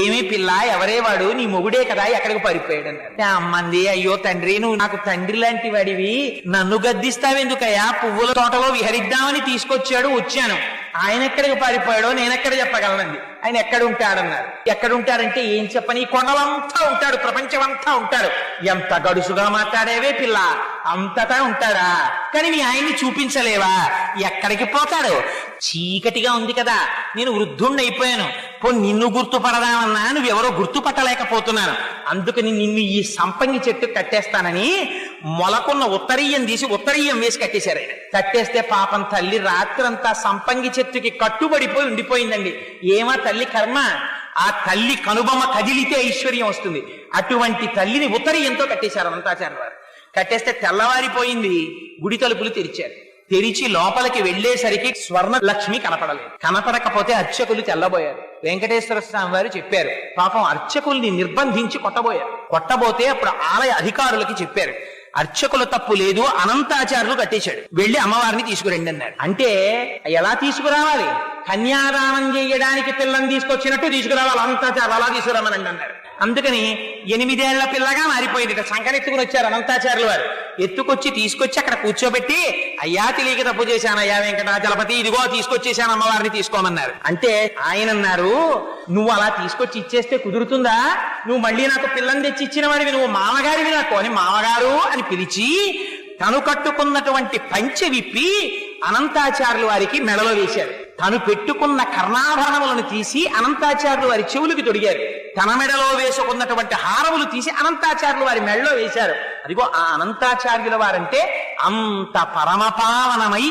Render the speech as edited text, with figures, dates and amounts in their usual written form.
ఏమీ పిల్ల, ఎవరే వాడు? నీ మొగుడే కదా, ఎక్కడికి పారిపోయాడు అన్నారు. అమ్మంది, అయ్యో తండ్రి, నువ్వు నాకు తండ్రి లాంటి వాడివి, నన్ను గద్దిస్తావెందుకయ్యా? పువ్వుల తోటలో విహరిద్దామని తీసుకొచ్చాడు, వచ్చాను. ఆయన ఎక్కడికి పారిపోయాడో నేనెక్కడ చెప్పగలనండి. ఆయన ఎక్కడ ఉంటాడన్నారు. ఎక్కడ ఉంటాడంటే ఏం చెప్పని, కొండలంతా ఉంటాడు, ప్రపంచమంతా ఉంటాడు. ఎంత గడుసుగా మాట్లాడేవే పిల్ల, అంతటా ఉంటాడా? కానీ నీ ఆయన్ని చూపించలేవా? ఎక్కడికి పోతాడు? చీకటిగా ఉంది కదా, నేను వృద్ధుణ్ణి అయిపోయాను. నిన్ను గుర్తుపడదామన్నా నువ్వెవరో గుర్తుపట్టలేకపోతున్నాను. అందుకని నిన్ను ఈ సంపంగి చెట్టు కట్టేస్తానని మొలకున్న ఉత్తరీయం తీసి ఉత్తరీయం వేసి కట్టేశారు. ఆయన కట్టేస్తే పాపం తల్లి రాత్రంతా సంపంగి చెట్టుకి కట్టుబడిపోయి ఉండిపోయిందండి. ఏమా తల్లి కర్మ, ఆ తల్లి కనుబొమ్మ కదిలితే ఐశ్వర్యం వస్తుంది. అటువంటి తల్లిని ఉత్తరీయంతో కట్టేశారు అనంతాచార్య వారు. కట్టేస్తే తెల్లవారిపోయింది. గుడి తలుపులు తెరిచారు. తెరిచి లోపలికి వెళ్లేసరికి స్వర్ణ లక్ష్మి కనపడలేదు. కనపడకపోతే అర్చకులు తెల్లబోయారు. వెంకటేశ్వర స్వామి వారు చెప్పారు, పాపం అర్చకుల్ని నిర్బంధించి కొట్టబోతే అప్పుడు ఆలయ అధికారులకి చెప్పారు, అర్చకుల తప్పు లేదు, అనంతాచార్యులు కట్టేశాడు, వెళ్లి అమ్మవారిని తీసుకురండి అన్నాడు. అంటే ఎలా తీసుకురావాలి? కన్యాదానం చేయడానికి పిల్లని తీసుకొచ్చినట్టు తీసుకురావాలి, అనంతాచార్యులు అలా తీసుకురామనండి అన్నారు. అందుకని 8 ఏళ్ల పిల్లగా మారిపోయింది. సంకనెత్తుకుని వచ్చారు అనంతాచార్యులు వారు. ఎత్తుకొచ్చి తీసుకొచ్చి అక్కడ కూర్చోబెట్టి, అయ్యా తెలియక తప్పు చేశానయ్యా వెంకటాచలపతి, ఇదిగో తీసుకొచ్చేశాను, అమ్మవారిని తీసుకోమన్నారు. అంటే ఆయన అన్నారు, నువ్వు అలా తీసుకొచ్చి ఇచ్చేస్తే కుదురుతుందా? నువ్వు మళ్ళీ నాకు పిల్లని తెచ్చి ఇచ్చిన వాడివి, నువ్వు మామగారివి నాకు అని మామగారు అని పిలిచి తను కట్టుకున్నటువంటి పంచె విప్పి అనంతాచార్యులు వారికి మెడలో వేశారు. తను పెట్టుకున్న కర్ణాభరణములను తీసి అనంతాచార్యులు వారి చెవులకు తొడిగారు. తన మెడలో వేసుకున్నటువంటి హారములు తీసి అనంతాచార్యులు వారి మెడలో వేశారు. అదిగో ఆ అనంతాచార్యుల వారంటే అంత పరమపావనమై